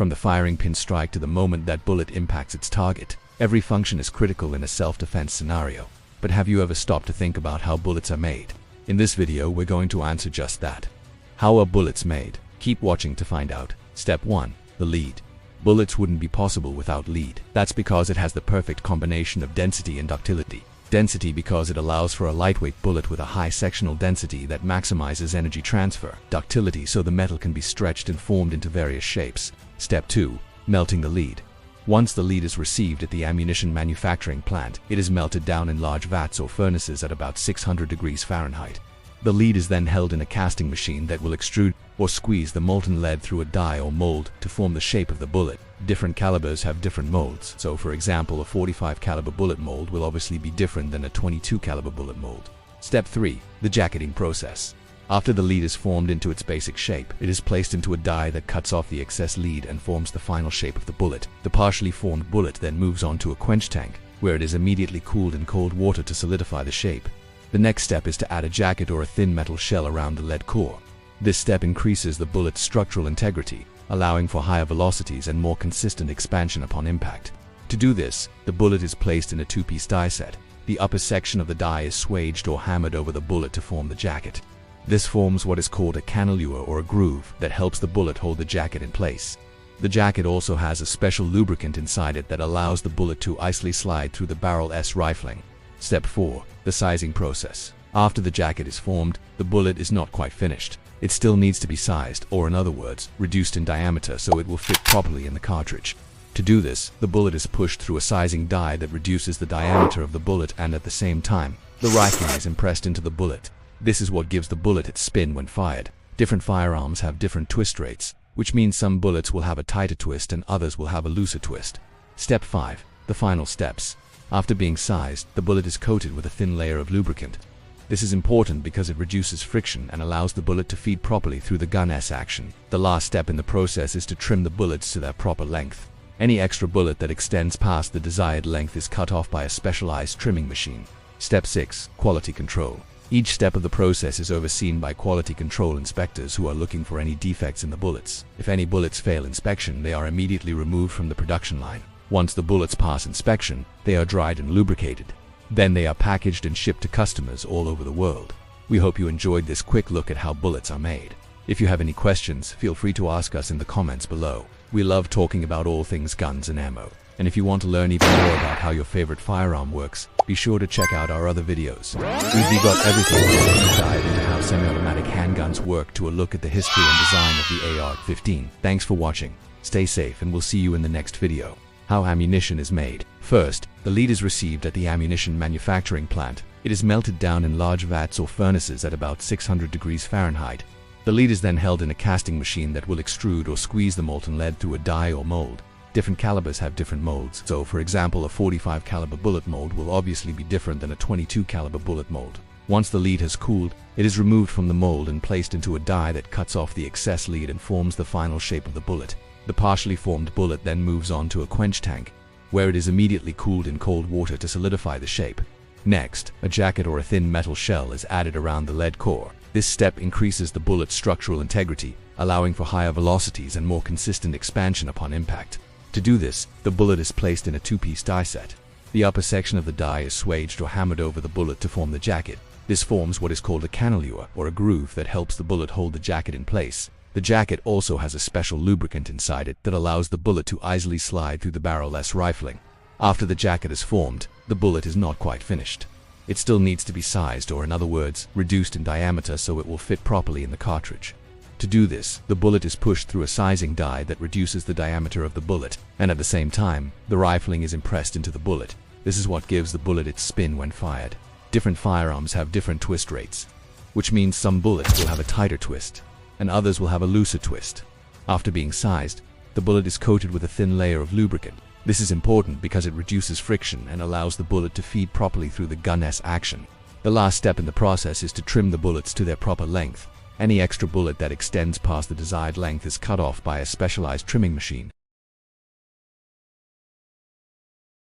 From the firing pin strike to the moment that bullet impacts its target, every function is critical in a self-defense scenario. But have you ever stopped to think about how bullets are made? In this video, we're going to answer just that. How are bullets made? Keep watching to find out. Step 1. The lead. Bullets wouldn't be possible without lead. That's because it has the perfect combination of density and ductility. Density because it allows for a lightweight bullet with a high sectional density that maximizes energy transfer. Ductility so the metal can be stretched and formed into various shapes. Step 2. Melting the lead. Once the lead is received at the ammunition manufacturing plant, it is melted down in large vats or furnaces at about 600 degrees Fahrenheit. The lead is then held in a casting machine that will extrude or squeeze the molten lead through a die or mold to form the shape of the bullet. Different calibers have different molds, so for example a 45 caliber bullet mold will obviously be different than a 22 caliber bullet mold. Step 3. The jacketing process. After the lead is formed into its basic shape, it is placed into a die that cuts off the excess lead and forms the final shape of the bullet. The partially formed bullet then moves on to a quench tank, where it is immediately cooled in cold water to solidify the shape. The next step is to add a jacket or a thin metal shell around the lead core. This step increases the bullet's structural integrity, allowing for higher velocities and more consistent expansion upon impact. To do this, the bullet is placed in a two-piece die set. The upper section of the die is swaged or hammered over the bullet to form the jacket. This forms what is called a cannelure or a groove that helps the bullet hold the jacket in place. The jacket also has a special lubricant inside it that allows the bullet to easily slide through the barrel S rifling. Step 4. The sizing process. After the jacket is formed, the bullet is not quite finished. It still needs to be sized, or in other words, reduced in diameter so it will fit properly in the cartridge. To do this, the bullet is pushed through a sizing die that reduces the diameter of the bullet, and at the same time, the rifling is impressed into the bullet. This is what gives the bullet its spin when fired. Different firearms have different twist rates, which means some bullets will have a tighter twist and others will have a looser twist. Step 5. The final steps. After being sized, the bullet is coated with a thin layer of lubricant. This is important because it reduces friction and allows the bullet to feed properly through the gun S action. The last step in the process is to trim the bullets to their proper length. Any extra bullet that extends past the desired length is cut off by a specialized trimming machine. Step 6. Quality control. Each step of the process is overseen by quality control inspectors who are looking for any defects in the bullets. If any bullets fail inspection, they are immediately removed from the production line. Once the bullets pass inspection, they are dried and lubricated. Then they are packaged and shipped to customers all over the world. We hope you enjoyed this quick look at how bullets are made. If you have any questions, feel free to ask us in the comments below. We love talking about all things guns and ammo. And if you want to learn even more about how your favorite firearm works, be sure to check out our other videos. We've got everything from a deep dive into how semi-automatic handguns work to a look at the history and design of the AR-15. Thanks for watching. Stay safe and we'll see you in the next video. How ammunition is made. First, the lead is received at the ammunition manufacturing plant. It is melted down in large vats or furnaces at about 600 degrees Fahrenheit. The lead is then held in a casting machine that will extrude or squeeze the molten lead through a die or mold. Different calibers have different molds, so for example a 45 caliber bullet mold will obviously be different than a 22 caliber bullet mold. Once the lead has cooled, it is removed from the mold and placed into a die that cuts off the excess lead and forms the final shape of the bullet. The partially formed bullet then moves on to a quench tank, where it is immediately cooled in cold water to solidify the shape. Next, a jacket or a thin metal shell is added around the lead core. This step increases the bullet's structural integrity, allowing for higher velocities and more consistent expansion upon impact. To do this, the bullet is placed in a two-piece die set. The upper section of the die is swaged or hammered over the bullet to form the jacket. This forms what is called a cannelure or a groove that helps the bullet hold the jacket in place. The jacket also has a special lubricant inside it that allows the bullet to easily slide through the barrel S rifling. After the jacket is formed, the bullet is not quite finished. It still needs to be sized, or in other words, reduced in diameter so it will fit properly in the cartridge. To do this, the bullet is pushed through a sizing die that reduces the diameter of the bullet, and at the same time, the rifling is impressed into the bullet. This is what gives the bullet its spin when fired. Different firearms have different twist rates, which means some bullets will have a tighter twist, and others will have a looser twist. After being sized, the bullet is coated with a thin layer of lubricant. This is important because it reduces friction and allows the bullet to feed properly through the gun S action. The last step in the process is to trim the bullets to their proper length. Any extra bullet that extends past the desired length is cut off by a specialized trimming machine.